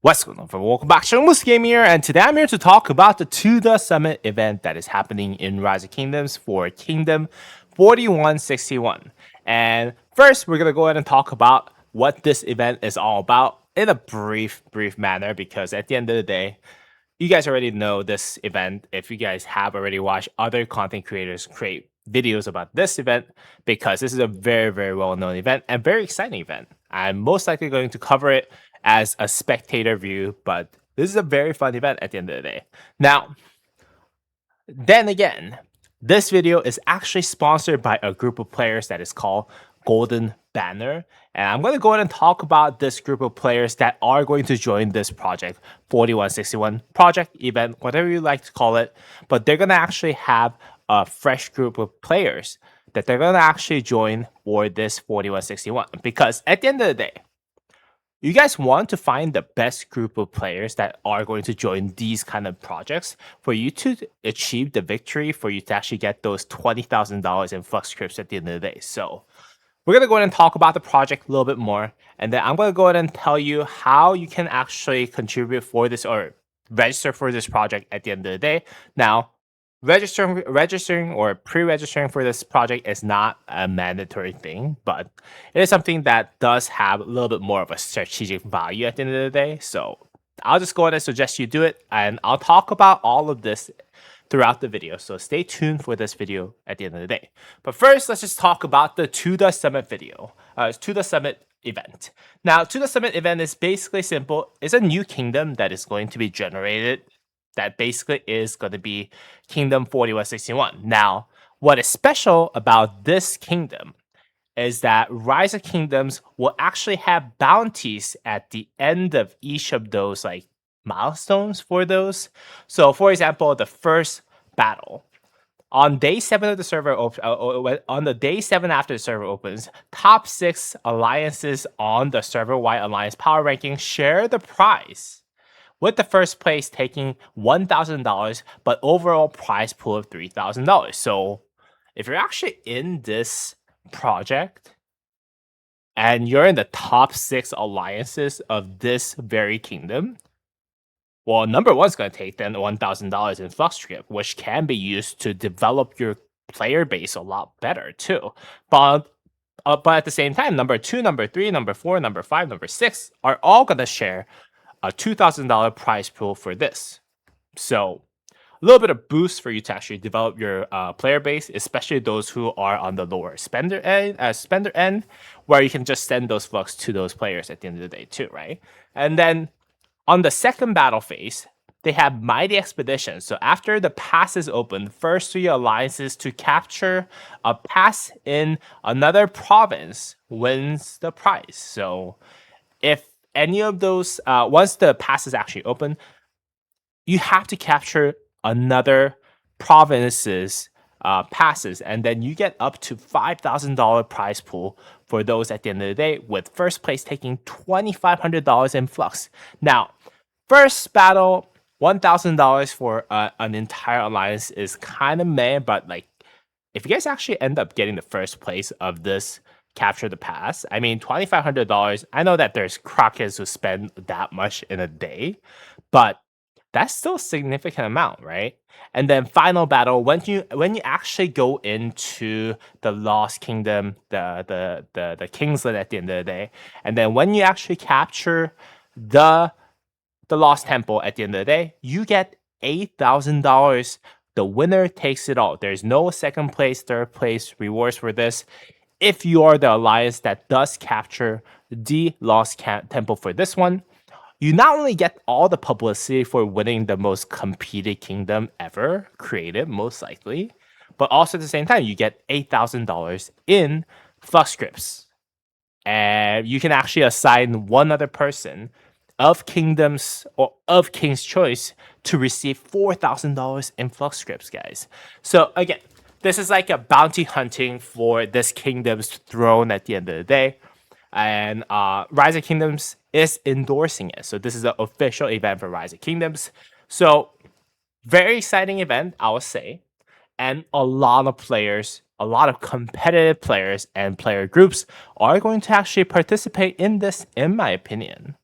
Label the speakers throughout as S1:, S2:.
S1: What's going on, everyone? Welcome back. Shameless Game here, and today I'm here to talk about the To The Summit event that is happening in Rise of Kingdoms for Kingdom 4161. And first, we're gonna go ahead and talk about what this event is all about in a brief manner, because at the end of the day, you guys already know this event if you guys have already watched other content creators create videos about this event, because this is a very well-known event and very exciting event. I'm most likely going to cover it as a spectator view, but this is a very fun event at the end of the day. Now, then again, this video is actually sponsored by a group of players that is called Golden Banner. And I'm going to go ahead and talk about this group of players that are going to join this project, 4161 project, event, whatever you like to call it. But they're going to actually have a fresh group of players that they're going to actually join for this 4161. Because at the end of the day, you guys want to find the best group of players that are going to join these kind of projects for you to achieve the victory, for you to actually get those $20,000 in FLUX scripts at the end of the day. So we're going to go ahead and talk about the project a little bit more. And then I'm going to go ahead and tell you how you can actually contribute for this or register for this project at the end of the day. Now, registering or pre-registering for this project is not a mandatory thing, but it is something that does have a little bit more of a strategic value at the end of the day. So I'll just go ahead and suggest you do it, and I'll talk about all of this throughout the video. So stay tuned for this video at the end of the day. But first, let's just talk about the To The Summit video, To The Summit event. Now, To The Summit event is basically simple. It's a new kingdom that is going to be generated that basically is going to be Kingdom 4161. Now, what is special about this kingdom is that Rise of Kingdoms will actually have bounties at the end of each of those like milestones for those. So, for example, the first battle on day 7 of the server on the day 7 after the server opens, top 6 alliances on the server-wide alliance power ranking share the prize, with the first place taking $1,000, but overall prize pool of $3,000. So if you're actually in this project and you're in the top 6 alliances of this very kingdom, well, number one's going to take then $1,000 in FLUX script, which can be used to develop your player base a lot better too. But at the same time, number 2, number 3, number 4, number 5, number 6 are all going to share a $2,000 prize pool for this. So a little bit of boost for you to actually develop your player base, especially those who are on the lower spender end, where you can just send those FLUX to those players at the end of the day too, right? And then on the second battle phase, they have Mighty Expedition. So after the pass is open, first 3 alliances to capture a pass in another province wins the prize. So if any of those, once the pass is actually open, you have to capture another province's passes, and then you get up to $5,000 prize pool for those at the end of the day, with first place taking $2,500 in FLUX. Now, first battle, $1,000 for an entire alliance is kind of meh, but like, if you guys actually end up getting the first place of this capture the pass, I mean, $2,500. I know that there's crackheads who spend that much in a day, but that's still a significant amount, right? And then final battle, when you actually go into the Lost Kingdom, the Kingsland at the end of the day, and then when you actually capture the Lost Temple at the end of the day, you get $8,000. The winner takes it all. There's no second place, third place rewards for this. If you are the alliance that does capture the Lost Temple for this one, you not only get all the publicity for winning the most competed kingdom ever created, most likely, but also at the same time, you get $8,000 in FLUX scripts. And you can actually assign one other person of kingdoms or of King's Choice to receive $4,000 in FLUX scripts, guys. So again, this is like a bounty hunting for this kingdom's throne at the end of the day. And Rise of Kingdoms is endorsing it. So this is an official event for Rise of Kingdoms. So very exciting event, I would say. And a lot of players, a lot of competitive players and player groups are going to actually participate in this, in my opinion.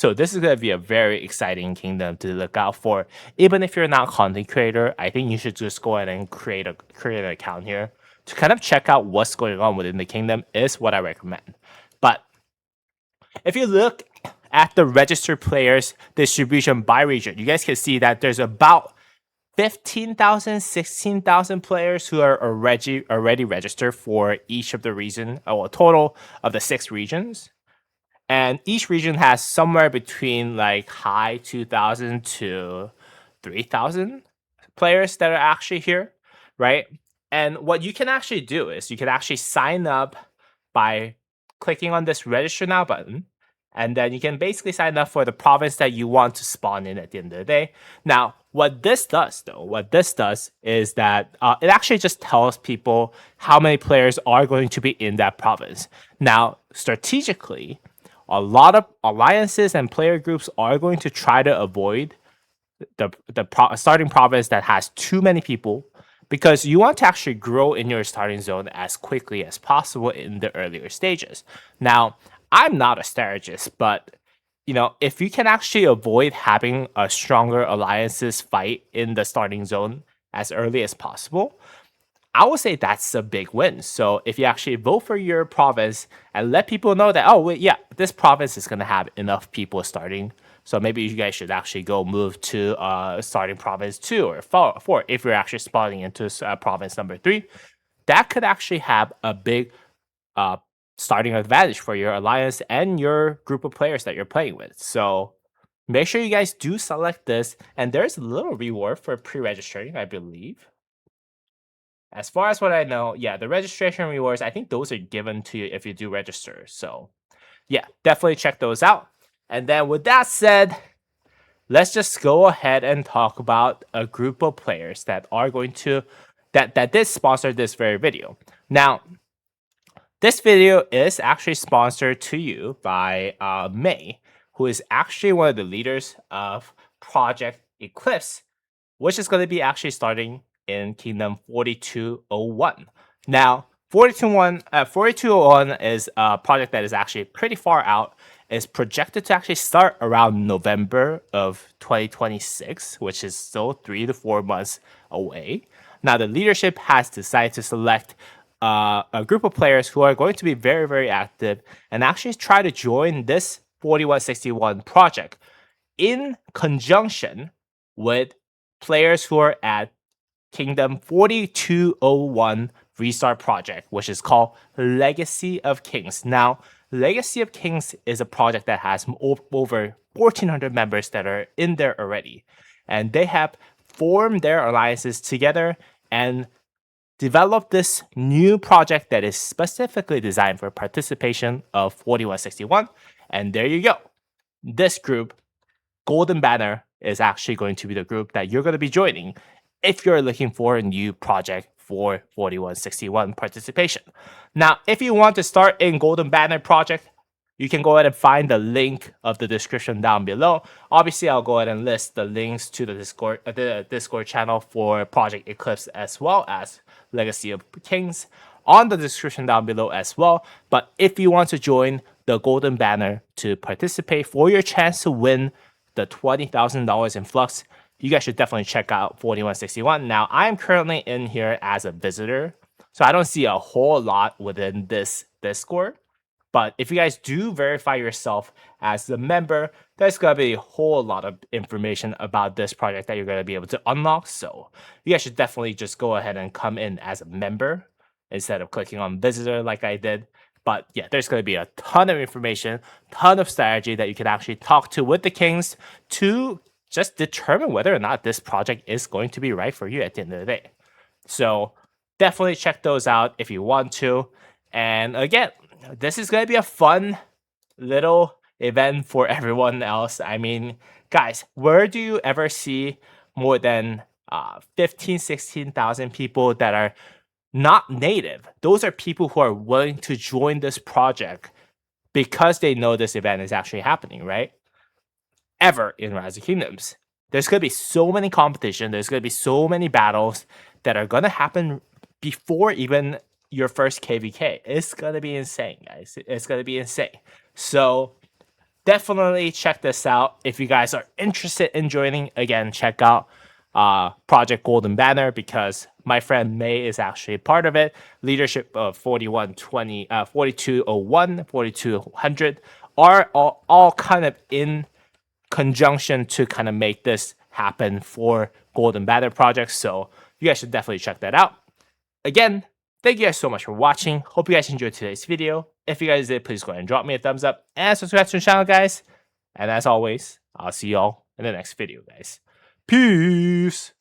S1: So this is going to be a very exciting kingdom to look out for. Even if you're not a content creator, I think you should just go ahead and create an account here to kind of check out what's going on within the kingdom is what I recommend. But if you look at the registered players distribution by region, you guys can see that there's about 15,000, 16,000 players who are already registered for each of the region, or a total of the 6 regions. And each region has somewhere between like high 2,000 to 3,000 players that are actually here, right? And what you can actually do is you can actually sign up by clicking on this register now button. And then you can basically sign up for the province that you want to spawn in at the end of the day. Now, what this does is that it actually just tells people how many players are going to be in that province. Now, strategically, a lot of alliances and player groups are going to try to avoid starting province that has too many people, because you want to actually grow in your starting zone as quickly as possible in the earlier stages. Now, I'm not a strategist, but if you can actually avoid having a stronger alliances fight in the starting zone as early as possible, I would say that's a big win. So if you actually vote for your province and let people know that, oh, wait, yeah, this province is going to have enough people starting. So maybe you guys should actually go move to starting province 2 or 4 if you're actually spawning into province number 3. That could actually have a big starting advantage for your alliance and your group of players that you're playing with. So make sure you guys do select this. And there's a little reward for pre-registering, I believe. As far as what I know, yeah, the registration rewards, I think those are given to you if you do register. So yeah, definitely check those out. And then with that said, let's just go ahead and talk about a group of players that are going to that did sponsor this very video. Now, this video is actually sponsored to you by May, who is actually one of the leaders of Project Eclipse, which is going to be actually starting in Kingdom 4201. Now, 4201 is a project that is actually pretty far out. It's projected to actually start around November of 2026, which is still 3 to 4 months away. Now, the leadership has decided to select a group of players who are going to be very, very active and actually try to join this 4161 project in conjunction with players who are at Kingdom 4201 Restart Project, which is called Legacy of Kings. Now, Legacy of Kings is a project that has over 1,400 members that are in there already. And they have formed their alliances together and developed this new project that is specifically designed for participation of 4161. And there you go. This group, Golden Banner, is actually going to be the group that you're going to be joining if you're looking for a new project for 4161 participation. Now, if you want to start in Golden Banner project, you can go ahead and find the link of the description down below. Obviously, I'll go ahead and list the links to the Discord channel for Project Eclipse as well as Legacy of Kings on the description down below as well. But if you want to join the Golden Banner to participate for your chance to win the $20,000 in FLUX, you guys should definitely check out 4161. Now, I'm currently in here as a visitor, so I don't see a whole lot within this Discord. But if you guys do verify yourself as a member, there's going to be a whole lot of information about this project that you're going to be able to unlock. So you guys should definitely just go ahead and come in as a member instead of clicking on visitor like I did. But yeah, there's going to be a ton of information, ton of strategy that you can actually talk to with the Kings to just determine whether or not this project is going to be right for you at the end of the day. So definitely check those out if you want to. And again, this is going to be a fun little event for everyone else. I mean, guys, where do you ever see more than 15, 16,000 people that are not native? Those are people who are willing to join this project because they know this event is actually happening, right? Ever in Rise of Kingdoms. There's going to be so many competition. There's going to be so many battles that are going to happen before even your first KVK. It's going to be insane, guys. It's going to be insane. So definitely check this out. If you guys are interested in joining, again, check out Project Golden Banner, because my friend May is actually a part of it. Leadership of 4120, 4201, 4200 are all kind of in conjunction to kind of make this happen for Golden Banner projects. So you guys should definitely check that out. Again, thank you guys so much for watching. Hope you guys enjoyed today's video. If you guys did, please go ahead and drop me a thumbs up and subscribe to the channel, guys. And as always, I'll see y'all in the next video, guys. Peace.